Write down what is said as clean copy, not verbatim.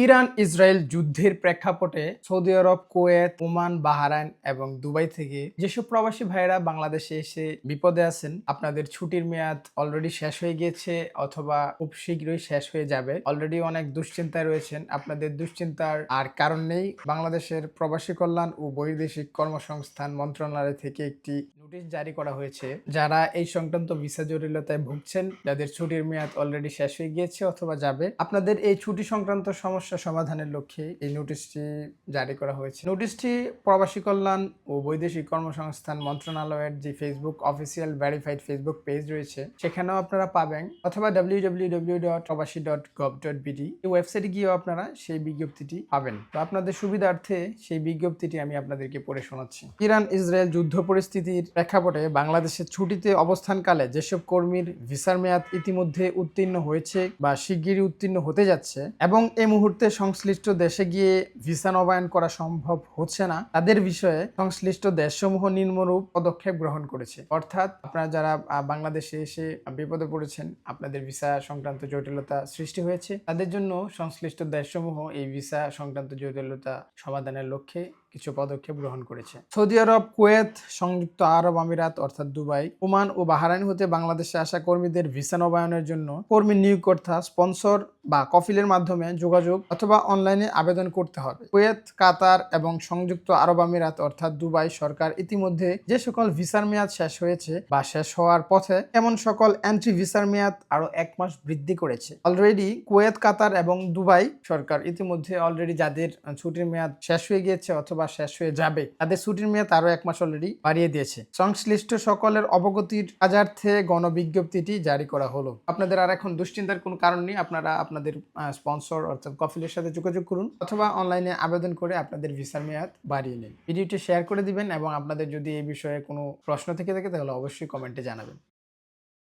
Iran Israel যুদ্ধের প্রেক্ষাপটে Saudi আরব, Kuwait, Oman, Bahrain এবং দুবাই থেকে যেসব প্রবাসী ভাইয়েরা বাংলাদেশে এসে বিপদে আছেন, আপনাদের ছুটির মেয়াদ অলরেডি শেষ হয়ে গিয়েছে অথবা খুব শীঘ্রই শেষ হয়ে যাবে, অলরেডি অনেক দুশ্চিন্তায় রয়েছেন। আপনাদের দুশ্চিন্তার আর কারণ নেই। বাংলাদেশের প্রবাসী কল্যাণ ও বৈদেশিক কর্মসংস্থান মন্ত্রণালয় থেকে একটি নোটিশ জারি করা হয়েছে। যারা এই সংক্রান্ত ভিসা জটিলতায় ভুগছেন, যাদের ছুটির মেয়াদ অলরেডি শেষ হয়ে গিয়েছে অথবা যাবে, আপনাদের এই ছুটি সংক্রান্ত সমস্যা সমাধানের লক্ষ্যে এই নোটিশটি জারি করা হয়েছে। নোটিশটি প্রবাসী কল্যাণ ও বৈদেশিক কর্মসংস্থান মন্ত্রণালয়ের যে Facebook official verified Facebook page রয়েছে সেখানেও আপনারা পাবেন, অথবা www.probasi.gov.bd এই ওয়েবসাইটে গিয়েও আপনারা সেই বিজ্ঞপ্তিটি পাবেন। তো আপনাদের সুবিধার্থে সেই বিজ্ঞপ্তিটি আমি আপনাদেরকে পড়ে শোনাচ্ছি। ইরান ইসরায়েল যুদ্ধ পরিস্থিতির প্রেক্ষাপটে বাংলাদেশের ছুটিতে অবস্থানকালে যেসব কর্মীর ভিসার মেয়াদ ইতিমধ্যে উত্তীর্ণ হয়েছে বা শিগগিরই উত্তীর্ণ হতে যাচ্ছে এবং এই মুহূর্তে সংশ্লিষ্ট দেশে গিয়ে ভিসা নবায়ন করা সম্ভব হচ্ছে না, তাদের বিষয়ে সংশ্লিষ্ট দেশসমূহ নিম্নরূপ পদক্ষেপ গ্রহণ করেছে। অর্থাৎ আপনারা যারা বাংলাদেশে এসে বিপদে পড়েছেন, আপনাদের ভিসা সংক্রান্ত জটিলতা সৃষ্টি হয়েছে, তাদের জন্য সংশ্লিষ্ট দেশসমূহ এই ভিসা সংক্রান্ত জটিলতা সমাধানের লক্ষ্যে কিছু পদক্ষেপ গ্রহণ করেছে। সৌদি আরব, কুয়েত, সংযুক্ত আরব আমিরাত অর্থাৎ দুবাই, ওমান ও বাহরাইন হতে বাংলাদেশে আসা কর্মীদের ভিসা নবায়নের জন্য কর্মী নিয়োগকর্তা, স্পন্সর বা কফিলের মাধ্যমে যোগাযোগ অথবা অনলাইনে আবেদন করতে হবে। কুয়েত, কাতার এবং সংযুক্ত আরব আমিরাত অর্থাৎ দুবাই সরকার ইতিমধ্যে যে সকল ভিসার মেয়াদ শেষ হয়েছে বা শেষ হওয়ার পথে এমন সকল এন্ট্রি ভিসার মেয়াদ আরো 1 মাস বৃদ্ধি করেছে। অলরেডি কুয়েত, কাতার এবং দুবাই সরকার ইতিমধ্যে অলরেডি যাদের ছুটির মেয়াদ শেষ হয়ে গিয়েছে অথবা শেষ হয়ে যাবে, তাদের ছুটির মেয়াদ আরো 1 মাস অলরেডি বাড়িয়ে দিয়েছে। সংশ্লিষ্ট সকলের অবগতির কার্যার্থে গণবিজ্ঞপ্তিটি জারি করা হলো। আপনাদের আর এখন দুশ্চিন্তার কোনো কারণ নেই। আপনারা আপনাদের স্পন্সর অর্থাৎ কফিলের সাথে যোগাযোগ করুন অথবা অনলাইনে আবেদন করে আপনাদের ভিসার মেয়াদ বাড়িয়ে নিন। ভিডিওটি শেয়ার করে দিবেন এবং আপনাদের যদি এই বিষয়ে কোনো প্রশ্ন থেকে থাকে তাহলে অবশ্যই কমেন্টে জানাবেন।